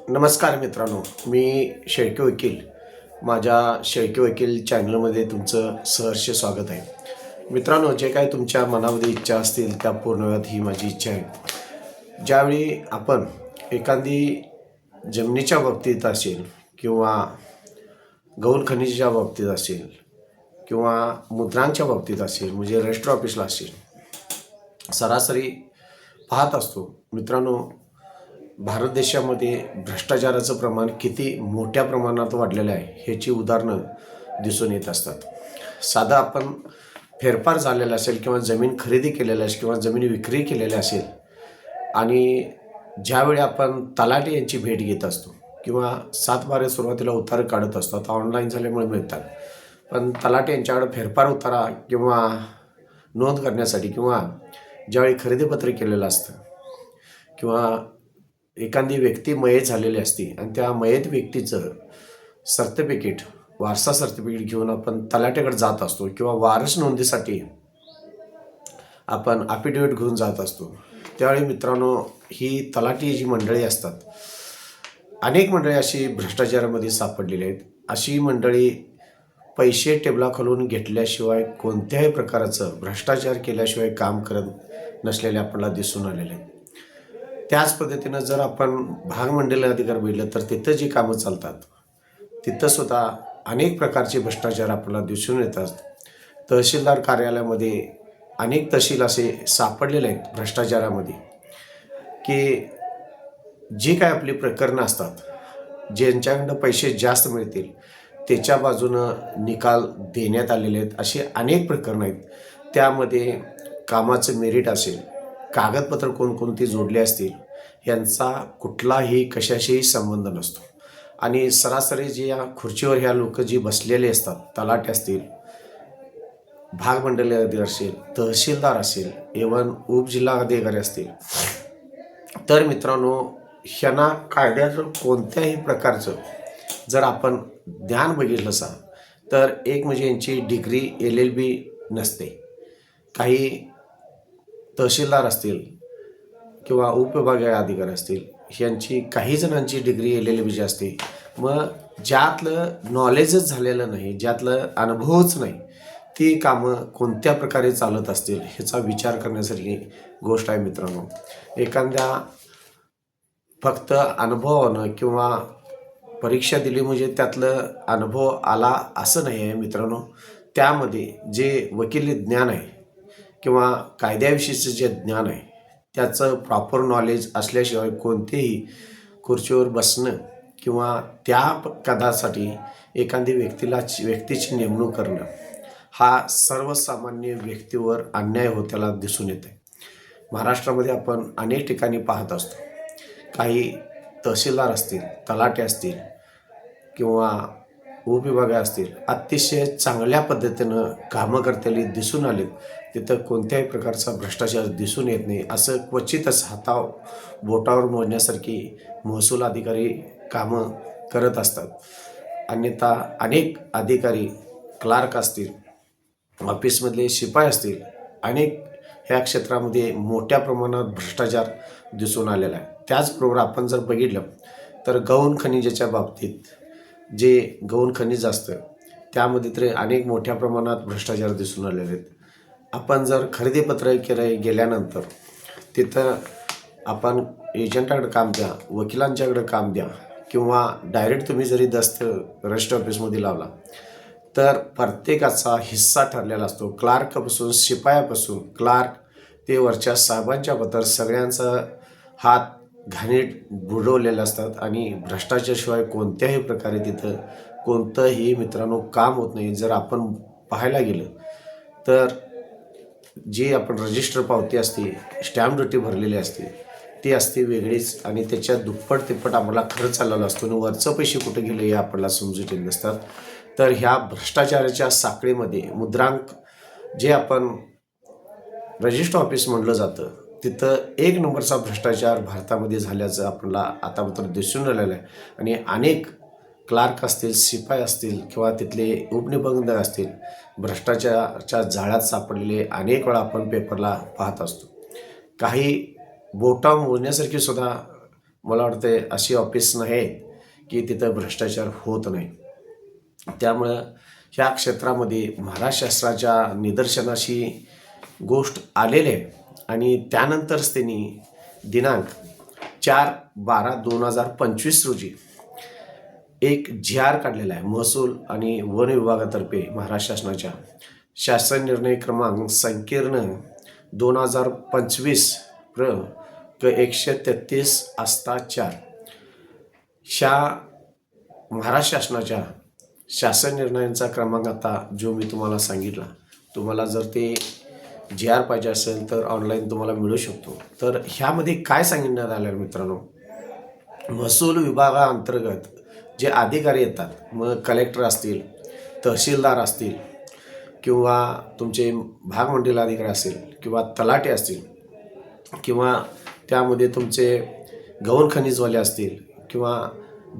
नमस्कार मित्रांनो, मी शेळके वकील. माझ्या शेळके वकील चॅनलमध्ये तुमचं सहर्ष स्वागत आहे. मित्रांनो, जे काही तुमच्या मनामध्ये इच्छा असतील त्या पूर्ण व्हाव्यात ही माझी इच्छा आहे. ज्यावेळी आपण एखादी जमिनीच्या बाबतीत असेल किंवा गौण खनिजाच्या बाबतीत असेल किंवा मुद्रांच्या बाबतीत असेल, म्हणजे रजिस्टर ऑफिसला असेल, सरासरी पाहत असतो. मित्रांनो, भारत देशामध्ये भ्रष्टाचाराचं प्रमाण किती मोठ्या प्रमाणात वाढलेलं आहे ह्याची उदाहरणं दिसून येत असतात. साधा आपण फेरफार झालेला असेल किंवा जमीन खरेदी केलेली असेल किंवा जमीन विक्री केलेली असेल आणि ज्यावेळी आपण तलाठी यांची भेट घेत असतो किंवा 7/12 सुरुवातीला उतारे काढत असतो, आता ऑनलाईन झाल्यामुळे मिळतात, पण तलाठी यांच्याकडे फेरफार उतारा किंवा नोंद करण्यासाठी किंवा ज्यावेळी खरेदीपत्र केलेलं असतं किंवा एखादी व्यक्ती मयत झालेली असते आणि त्या मयत व्यक्तीचं सर्टिफिकेट, वारसा सर्टिफिकेट घेऊन आपण तलाट्याकडे जात असतो किंवा वारस नोंदीसाठी आपण ॲफिडेविट घेऊन जात असतो. त्यावेळी मित्रांनो, ही तलाठी जी मंडळी असतात, अनेक मंडळी अशी भ्रष्टाचारामध्ये सापडलेली आहेत. अशी मंडळी पैसे टेबलाखालून घेतल्याशिवाय कोणत्याही प्रकारचं भ्रष्टाचार केल्याशिवाय काम करत नसलेले आपल्याला दिसून आलेले आहेत. त्याच पद्धतीनं जर आपण भागमंडळ अधिकार बघितलं तर तिथं जी कामं चालतात तिथंसुद्धा अनेक प्रकारचे भ्रष्टाचार आपल्याला दिसून येतात. तहसीलदार कार्यालयामध्ये अनेक तहसील असे सापडलेले आहेत भ्रष्टाचारामध्ये की जी काय आपली प्रकरणं असतात, ज्यांच्याकडं पैसे जास्त मिळतील त्याच्या बाजूनं निकाल देण्यात आलेले आहेत. असे अनेक प्रकरणं आहेत. त्यामध्ये कामाचं मेरिट असेल, कागदपत्र कोणकोणती जोडले असतील, यांचा कुठलाही कशाशीही संबंध नसतो आणि सरासरी जे या खुर्चीवर ह्या लोक जी बसलेले असतात, तलाठी असतील, भागमंडळ अधिकारी असेल, तहसीलदार असेल, इव्हन उपजिल्हा अधिकारी असतील, तर मित्रांनो, ह्यांना कायद्याचं कोणत्याही प्रकारचं जर आपण ज्ञान बघितलं असा तर एक म्हणजे यांची डिग्री LLB नसते. काही तहसीलदार असतील किंवा उपविभागीय अधिकारी असतील, यांची काही जणांची डिग्री LLB असते. मग ज्यातलं नॉलेजच झालेलं नाही, ज्यातलं अनुभवच नाही, ती कामं कोणत्या प्रकारे चालत असतील ह्याचा विचार करण्यासारखी गोष्ट आहे मित्रांनो. एखाद्या फक्त अनुभवानं किंवा परीक्षा दिली म्हणजे त्यातलं अनुभव आला असं नाही आहे मित्रांनो. त्यामध्ये जे वकिली ज्ञान आहे किंवा कायद्याविषयीचं जे ज्ञान आहे त्याचं प्रॉपर नॉलेज असल्याशिवाय कोणतेही खुर्चीवर बसणं किंवा त्या पदासाठी एखादी व्यक्तीची नेमणूक करणं हा सर्वसामान्य व्यक्तीवर अन्याय होताना दिसून येते. महाराष्ट्रामध्ये आपण अनेक ठिकाणी पाहत असतो. काही तहसीलदार असतील, तलाटे असतील किंवा उपविभाग असतील, अतिशय चांगल्या पद्धतीनं कामं करताना दिसून आलेत. तिथं कोणत्याही प्रकारचा भ्रष्टाचार दिसून येत नाही. असं क्वचितच बोटावर मोजण्यासारखी महसूल अधिकारी कामं करत असतात. अन्यथा अनेक अधिकारी, क्लार्क असतील, ऑफिसमधले शिपाई असतील, अनेक ह्या क्षेत्रामध्ये मोठ्या प्रमाणात भ्रष्टाचार दिसून आलेला आहे. त्याचबरोबर आपण जर बघितलं तर गौण खनिजाच्या बाबतीत जे गौण खनिज असतं त्यामध्ये तर अनेक मोठ्या प्रमाणात भ्रष्टाचार दिसून आलेले आहेत. आपण जर खरेदीपत्र गेल्यानंतर तिथं आपण एजंटाकडे काम द्या, वकिलांच्याकडे काम द्या किंवा डायरेक्ट तुम्ही जरी दस्त रजिस्टर ऑफिसमध्ये लावला तर प्रत्येकाचा हिस्सा ठरलेला असतो. क्लार्कपासून, शिपायापासून क्लार्क ते वरच्या साहेबांच्या पत्र सगळ्यांचा हात घाणीत बुडवलेले असतात आणि भ्रष्टाचाराशिवाय कोणत्याही प्रकारे तिथं कोणतंही मित्रांनो काम होत नाही. जर आपण पाहायला गेलं तर जी आपण रजिस्टर पावती असते, स्टॅम्प ड्युटी भरलेली असते, ती असते वेगळीच आणि त्याच्या दुप्पट तिप्पट आम्हाला खर्च चाललेला असतो आणि वरचं पैसे कुठे गेले हे आपल्याला समजून येत नसतात. तर ह्या भ्रष्टाचाराच्या साखळीमध्ये मुद्रांक जे आपण रजिस्टर ऑफिस म्हटलं जातं तिथं एक नंबरचा भ्रष्टाचार भारतामध्ये झाल्याचं आपल्याला आता मात्र दिसून आलेलं आहे. आणि अनेक क्लार्क असतील, शिपाई असतील किंवा तिथले उपनिबंधक असतील, भ्रष्टाचाराच्या जाळ्यात सापडलेले अनेक वेळा आपण पेपरला पाहत असतो. काही बोटा मोजण्यासारखी सुद्धा मला वाटते अशी ऑफिस नाही की तिथं भ्रष्टाचार होत नाही. त्यामुळं ह्या क्षेत्रामध्ये महाराष्ट्र शासनाच्या निदर्शनाशी गोष्ट आलेली आहे आणि त्यानंतरच त्यांनी दिनांक 4/12/2025 रोजी एक जी.आर. काढलेला आहे. महसूल आणि वन विभागातर्फे महाराष्ट्र शासनाच्या शासन निर्णय क्रमांक संकीर्ण 2025 प्र. 133/4 ह्या महाराष्ट्र शासनाच्या शासन निर्णयांचा क्रमांक आता जो मी तुम्हाला सांगितला, तुम्हाला जर ते जी.आर. पाहिजे असेल तर ऑनलाईन तुम्हाला मिळू शकतो. तर ह्यामध्ये काय सांगण्यात आलं मित्रांनो, महसूल विभागाअंतर्गत जे अधिकारी येतात, मग कलेक्टर असतील, तहसीलदार असतील किंवा तुमचे भागमंडल अधिकारी असतील किंवा तलाटे असतील किंवा त्यामध्ये तुमचे गौण खनिजवाले असतील किंवा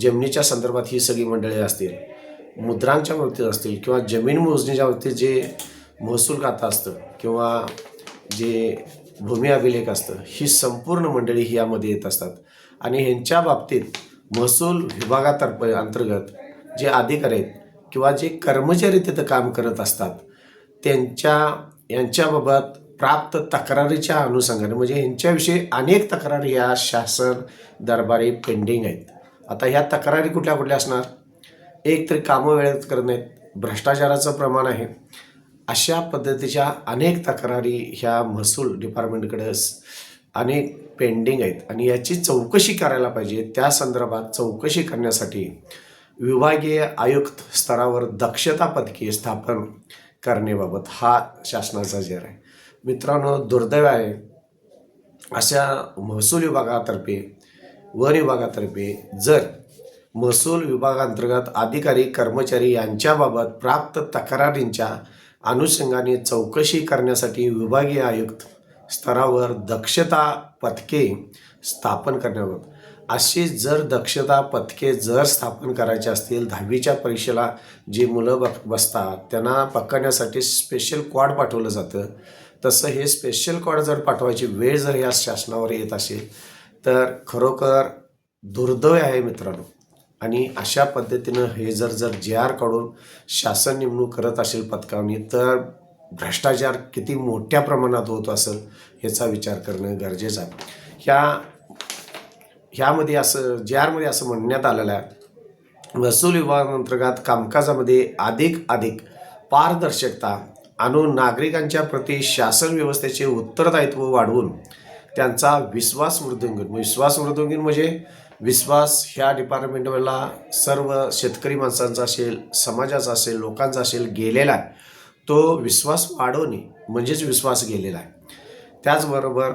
जमिनीच्या संदर्भात ही सगळी मंडळी असतील, मुद्रांच्या बाबतीत असतील किंवा जमीन मोजणीच्या बाबतीत जे महसूल खातं असतं किंवा जे भूमी अभिलेख असतं, ही संपूर्ण मंडळी ही यामध्ये येत असतात. आणि ह्यांच्या बाबतीत महसूल विभागातर्फे अंतर्गत जे अधिकारी आहेत किंवा जे कर्मचारी तिथं काम करत असतात यांच्याबाबत प्राप्त तक्रारीच्या अनुषंगाने, म्हणजे यांच्याविषयी अनेक तक्रारी या शासन दरबारी पेंडिंग आहेत. आता ह्या तक्रारी कुठल्या कुठल्या असणार? एक तर कामं वेळेत करत नाहीत, भ्रष्टाचाराचं प्रमाण आहे, अशा पद्धतीच्या अनेक तक्रारी ह्या महसूल डिपार्टमेंटकडे अनेक पेंडिंग आहेत आणि याची चौकशी करायला पाहिजे. त्या संदर्भात चौकशी करण्यासाठी विभागीय आयुक्त स्तरावर दक्षता पथके स्थापन करण्याबाबत हा शासनाचा जी.आर. आहे. मित्रांनो, दुर्दैव आहे अशा महसूल विभागातर्फे, वन विभागातर्फे जर महसूल विभागांतर्गत अधिकारी कर्मचारी यांच्याबाबत प्राप्त तक्रारींच्या अनुषंगाने चौकशी करण्यासाठी विभागीय आयुक्त स्तरावर दक्षता पथके स्थापन करण्याबाबत, अशी जर दक्षता पथके जर स्थापन करायचे असतील, 10वीच्या परीक्षेला जी मुलं बसतात त्यांना पकडण्यासाठी स्पेशल क्वाड पाठवलं जातं, तसं हे स्पेशल क्वाड जर पाठवायची वेळ जर या शासनावर येत असेल तर खरोखर दुर्दैव आहे मित्रांनो. आणि अशा पद्धतीनं हे जर जी.आर. काढून शासन नेमणूक करत असेल पथकावनी, तर भ्रष्टाचार किती मोठ्या प्रमाणात होत असेल ह्याचा विचार करणं गरजेचं आहे. ह्यामध्ये असं जी.आरमध्ये असं म्हणण्यात आलेलं आहे, महसूल विभागांतर्गत कामकाजामध्ये अधिक पारदर्शकता आणून नागरिकांच्या प्रति शासन व्यवस्थेचे उत्तरदायित्व वाढवून त्यांचा विश्वास वृद्धिंगन म्हणजे विश्वास ह्या डिपार्टमेंटला सर्व शेतकरी माणसांचा असेल, समाजाचा असेल, लोकांचा असेल गेलेला आहे. तो विश्वास वाढवणे म्हणजेच विश्वास गेलेला आहे. त्याचबरोबर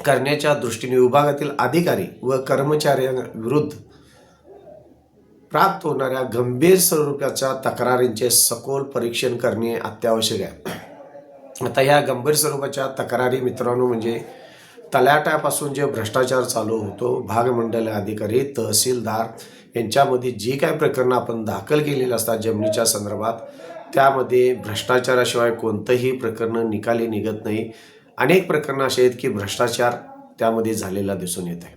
करण्याच्या दृष्टीने विभागातील अधिकारी व कर्मचाऱ्यांविरुद्ध प्राप्त होणाऱ्या गंभीर स्वरूपाच्या तक्रारींचे सखोल परीक्षण करणे अत्यावश्यक आहे. आता ह्या गंभीर स्वरूपाच्या तक्रारी मित्रांनो, म्हणजे तलाट्यापासून जे भ्रष्टाचार चालू होतो, भागमंडल अधिकारी, तहसीलदार यांच्यामध्ये जी काय प्रकरणं आपण दाखल केलेली असतात जमिनीच्या संदर्भात, त्यामध्ये भ्रष्टाचाराशिवाय कोणतंही प्रकरण निकाली निघत नाही. अनेक प्रकरणं अशी आहेत की भ्रष्टाचार त्यामध्ये झालेला दिसून येत आहे.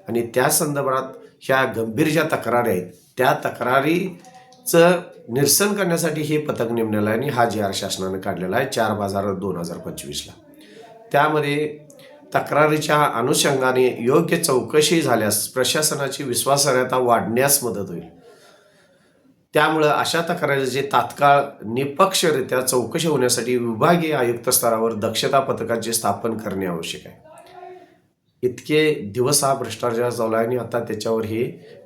आणि त्या संदर्भात ह्या गंभीर ज्या तक्रारी आहेत त्या तक्रारीचं निरसन करण्यासाठी हे पथक नेमलेलं आहे आणि हा जी.आर. शासनानं काढलेला आहे 4/12/2025. त्यामध्ये तक्रारीच्या अनुषंगाने योग्य चौकशी झाल्यास प्रशासनाची विश्वासार्हता वाढण्यास मदत होईल. त्यामुळं अशा तक्रारीची तात्काळ निपक्षरित्या चौकशी होण्यासाठी विभागीय आयुक्त स्तरावर दक्षता पथकाचे स्थापन करणे आवश्यक आहे. इतके दिवस हा भ्रष्टाचार चालू आहे आणि आता त्याच्यावर हे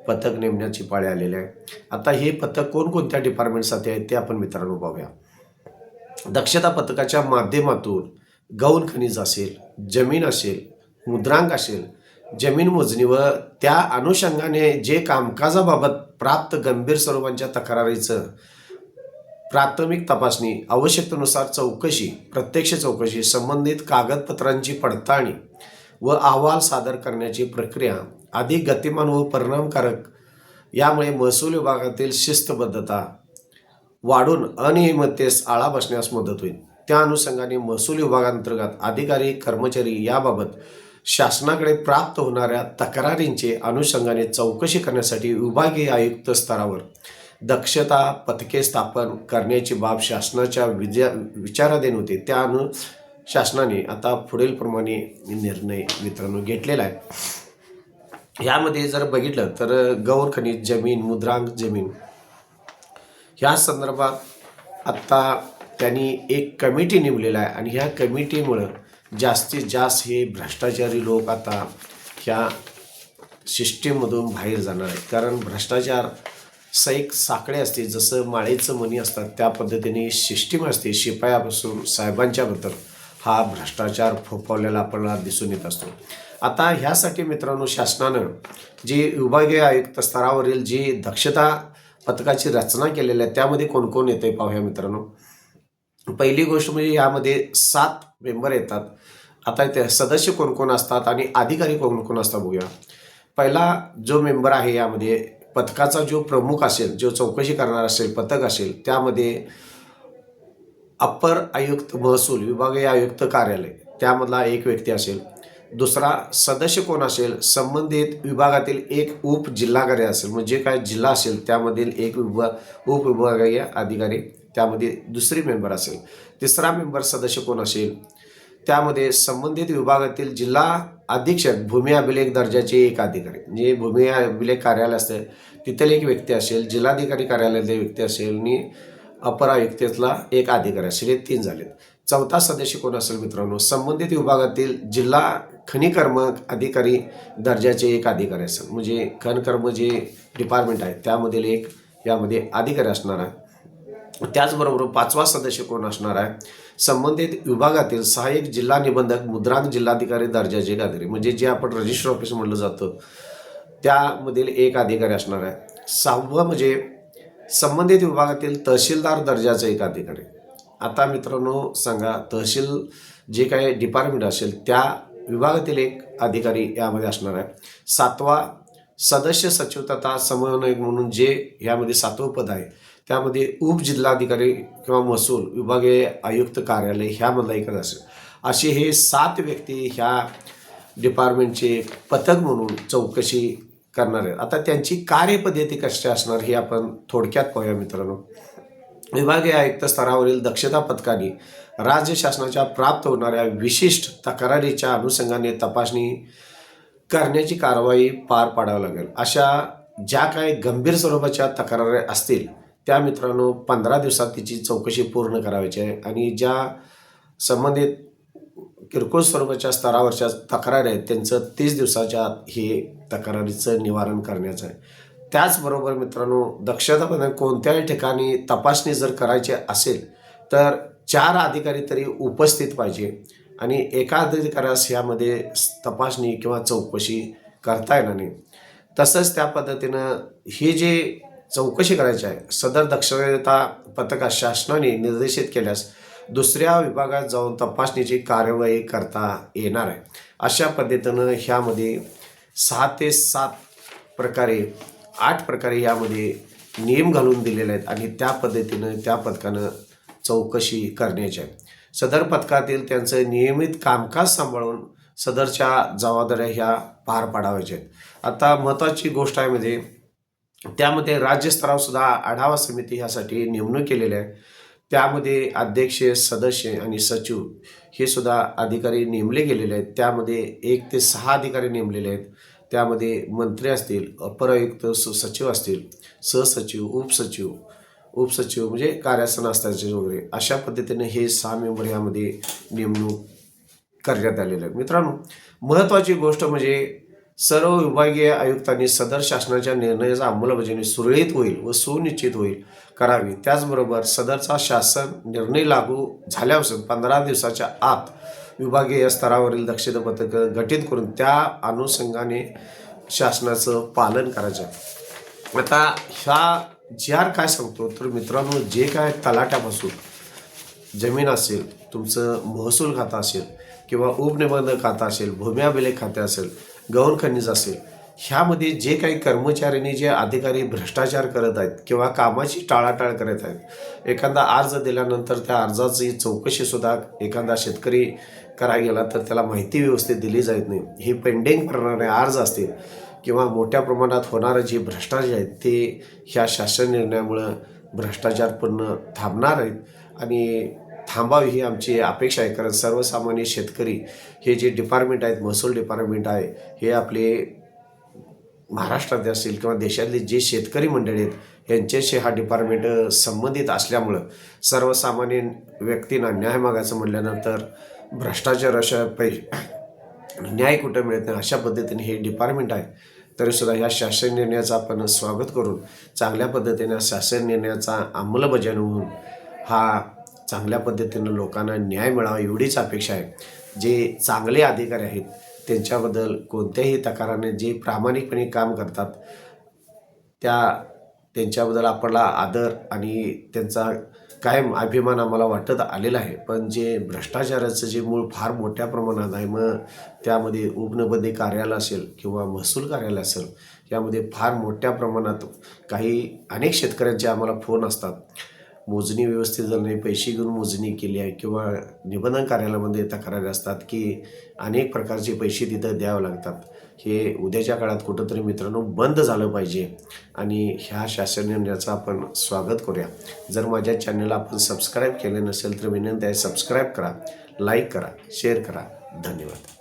पथक नेमण्याची पाळी आलेली आहे. आता हे पथक कोणकोणत्या डिपार्टमेंटसाठी आहेत ते आपण मित्रांनो पाहूया. दक्षता पथकाच्या माध्यमातून गौण खनिज असेल, जमीन असेल, मुद्रांक असेल, जमीन मोजणी व त्या अनुषंगाने जे कामकाजाबाबत प्राप्त गंभीर स्वरूपाच्या तक्रारीचं प्राथमिक तपासणी, आवश्यकतेनुसार चौकशी, प्रत्यक्ष चौकशी, संबंधित कागदपत्रांची पडताळणी व अहवाल सादर करण्याची प्रक्रिया अधिक गतिमान व परिणामकारक. यामुळे महसूल विभागातील शिस्तबद्धता वाढून अनियमिततेस आळा बसण्यास मदत होईल. त्या अनुषंगाने महसूल विभागांतर्गत अधिकारी कर्मचारी याबाबत शासनाकडे प्राप्त होणाऱ्या तक्रारींचे अनुषंगाने चौकशी करण्यासाठी विभागीय आयुक्त स्तरावर दक्षता पथके स्थापन करण्याची बाब शासनाच्या विचाराधीन होते. त्या शासनाने आता पुढील प्रमाणे निर्णय मित्रांनो घेतलेला आहे. यामध्ये जर बघितलं तर गौण खनिज जमीन, मुद्रांक जमीन ह्या संदर्भात आत्ता त्यांनी एक कमिटी नेमलेला आहे आणि ह्या कमिटीमुळं जास्तीत जास्त हे भ्रष्टाचारी लोक आता ह्या सिस्टीममधून बाहेर जाणार आहेत. कारण भ्रष्टाचार एक साखळे असते, जसं माळेचं मणी असतात त्या पद्धतीने सिस्टीम असते. शिपायापासून साहेबांच्याबद्दल हा भ्रष्टाचार फोफावलेला आपल्याला दिसून येत असतो. आता ह्यासाठी मित्रांनो शासनानं जी विभागीय आयुक्त स्तरावरील जी दक्षता पथकाची रचना केलेली आहे त्यामध्ये कोण कोण येते पाहूया मित्रांनो. पहिली गोष्ट म्हणजे यामध्ये 7 मेंबर येतात. आता ते सदस्य कोण कोण असतात आणि अधिकारी कोण कोण असतात बघूया. पहिला जो मेंबर आहे यामध्ये पथकाचा जो प्रमुख असेल, जो चौकशी करणार असेल, पथक असेल, त्यामध्ये अप्पर आयुक्त महसूल विभागीय आयुक्त कार्यालय त्यामधला एक व्यक्ती असेल. दुसरा सदस्य कोण असेल, संबंधित विभागातील एक उपजिल्हाधिकारी असेल, म्हणजे काय जिल्हा असेल त्यामधील एक उपविभागीय अधिकारी त्यामध्ये दुसरी मेंबर असेल. तिसरा मेंबर सदस्य कोण असेल, त्यामध्ये संबंधित विभागातील जिल्हा अधीक्षक भूमी अभिलेख दर्जाचे एक अधिकारी, म्हणजे भूमी अभिलेख कार्यालय असते तिथले एक व्यक्ती असेल, जिल्हाधिकारी कार्यालयातले व्यक्ती असेल आणि अपर आयुक्तातला एक अधिकारी असेल. हे 3 झालेत. चौथा सदस्य कोण असेल मित्रांनो, संबंधित विभागातील जिल्हा खनिकर्म अधिकारी दर्जाचे एक अधिकारी असेल, म्हणजे खनकर्म जे डिपार्टमेंट आहे त्यामधील एक यामध्ये अधिकारी असणार आहे. त्याचबरोबर 5वा सदस्य कोण असणार आहे, संबंधित विभागातील सहाय्यक जिल्हा निबंधक मुद्रांक जिल्हाधिकारी दर्जाचे एक अधिकारी, म्हणजे जे आपण रजिस्टर ऑफिस म्हटलं जातं त्यामधील एक अधिकारी असणार आहे. 6वं म्हणजे संबंधित विभागातील तहसीलदार दर्जाचा एक अधिकारी. आता मित्रांनो सांगा, तहसील जे काही डिपार्टमेंट असेल त्या विभागातील एक अधिकारी यामध्ये असणार आहे. 7वा सदस्य सचिव तथा समन्वयक म्हणून जे यामध्ये 7वं पद आहे त्यामध्ये उपजिल्हाधिकारी किंवा महसूल विभागीय आयुक्त कार्यालय ह्यामधला एकच असेल. असे हे 7 व्यक्ती ह्या डिपार्टमेंटचे पथक म्हणून चौकशी करणार आहेत. आता त्यांची कार्यपद्धती कशी असणार हे आपण थोडक्यात पाहूया मित्रांनो. विभागीय आयुक्त स्तरावरील दक्षता पथकाने राज्य शासनाच्या प्राप्त होणाऱ्या विशिष्ट तक्रारीच्या अनुषंगाने तपासणी करण्याची कारवाई पार पाडावी लागेल. अशा ज्या काही गंभीर स्वरूपाच्या तक्रारी असतील त्या मित्रांनो 15 दिवसात तिची चौकशी पूर्ण करायची आहे आणि ज्या संबंधित किरकोळ स्वरूपाच्या स्तरावरच्या तक्रारी आहेत त्यांचं 30 दिवसाच्या हे तक्रारीचं निवारण करण्याचं आहे. त्याचबरोबर मित्रांनो दक्षता कोणत्याही ठिकाणी तपासणी जर करायची असेल तर 4 अधिकारी तरी उपस्थित पाहिजे आणि एका अधिकाऱ्यास यामध्ये तपासणी किंवा चौकशी करता येणार नाही. तसंच त्या पद्धतीनं ही जे चौकशी करायची आहे सदर दक्षता पथकास शासनाने निर्देशित केल्यास दुसऱ्या विभागात जाऊन तपासणीची कार्यवाही करता येणार आहे. अशा पद्धतीनं ह्यामध्ये 6 ते 7 प्रकारे 8 प्रकारे यामध्ये नियम घालून दिलेले आहेत आणि त्या पद्धतीनं त्या पथकानं चौकशी करण्याची आहे. सदर पथकातील त्यांचं नियमित कामकाज सांभाळून सदरच्या जबाबदाऱ्या ह्या पार पाडावायच्या आहेत. आता महत्त्वाची गोष्ट आहे म्हणजे त्यामध्ये राज्यस्तरावर सुद्धा आढावा समिती ह्यासाठी नेमणूक केलेली आहे. त्यामध्ये अध्यक्ष, सदस्य आणि सचिव हे सुद्धा अधिकारी नेमले गेलेले आहेत. त्यामध्ये 1 ते 6 अधिकारी नेमलेले आहेत. त्यामध्ये मंत्री असतील, अपर आयुक्त सचिव असतील, सहसचिव, उपसचिव म्हणजे कार्यासन असतात वगैरे. अशा पद्धतीने हे 6 मेंबर यामध्ये नेमणूक करण्यात आलेले आहेत. मित्रांनो महत्त्वाची गोष्ट म्हणजे सर्व विभागीय आयुक्तांनी सदर शासनाच्या निर्णयाचा अंमलबजावणी सुरळीत होईल व सुनिश्चित होईल करावी. त्याचबरोबर सदरचा शासन निर्णय लागू झाल्यापासून 15 दिवसाच्या आत विभागीय स्तरावरील दक्षता पथक गठीत करून त्या अनुषंगाने शासनाचं पालन करायचं. आता ह्या ज्या काय सांगतो तर मित्रांनो जे काय तलाट्यापासून जमीन असेल, तुमचं महसूल खातं असेल किंवा उपनिबंधक खातं असेल, भूमी अभिलेख खाते असेल, गौण खनिज असेल, ह्यामध्ये जे काही कर्मचाऱ्यांनी जे अधिकारी भ्रष्टाचार करत आहेत किंवा कामाची टाळाटाळ करत आहेत, एखादा अर्ज दिल्यानंतर त्या अर्जाची चौकशीसुद्धा एखादा शेतकरी करायला गेला तर त्याला माहिती व्यवस्थित दिली जात नाही, हे पेंडिंग करणारे अर्ज असतील किंवा मोठ्या प्रमाणात होणारे जे भ्रष्टाचार आहेत ते ह्या शासन निर्णयामुळं भ्रष्टाचार पूर्ण थांबणार आहेत आणि थांबावी ही आमची अपेक्षा आहे. कारण सर्वसामान्य शेतकरी हे जे डिपार्टमेंट आहेत, महसूल डिपार्टमेंट आहे, हे आपले महाराष्ट्रात असतील किंवा देशातले जे शेतकरी मंडळी आहेत यांच्याशी हा डिपार्टमेंट संबंधित असल्यामुळं सर्वसामान्य व्यक्तींना न्याय मागायचं म्हटल्यानंतर भ्रष्टाचार अशा न्याय कुठं मिळत नाही अशा पद्धतीने हे डिपार्टमेंट आहे. तरीसुद्धा ह्या शासन निर्णयाचं आपण स्वागत करून चांगल्या पद्धतीने शासन निर्णयाचा अंमलबजावणी होऊन हा चांगल्या पद्धतीनं लोकांना न्याय मिळावा एवढीच अपेक्षा आहे. जे चांगले अधिकारी आहेत त्यांच्याबद्दल कोणत्याही तक्राराने जे प्रामाणिकपणे काम करतात त्यांच्याबद्दल आपला आदर आणि त्यांचा कायम अभिमान आम्हाला वाटत आलेला आहे. पण जे भ्रष्टाचाराचं जे मूळ फार मोठ्या प्रमाणात आहे, मग त्यामध्ये उपनगदी कार्यालय असेल किंवा महसूल कार्यालय असेल, यामध्ये फार मोठ्या प्रमाणात अनेक शेतकऱ्यांचे आम्हाला फोन असतात. मोजणी व्यवस्थित जर नाही, पैसे घेऊन मोजणी केली आहे किंवा निबंधन कार्यालयामध्ये तक्रारी असतात की अनेक प्रकारचे पैसे तिथं द्यावे लागतात. हे उद्याच्या काळात कुठंतरी मित्रांनो बंद झालं पाहिजे आणि ह्या शासन निर्णयाचं आपण स्वागत करूया. जर माझ्या चॅनलला आपण सबस्क्राईब केले नसेल तर विनंती आहे, सबस्क्राईब करा, लाईक करा, शेअर करा. धन्यवाद.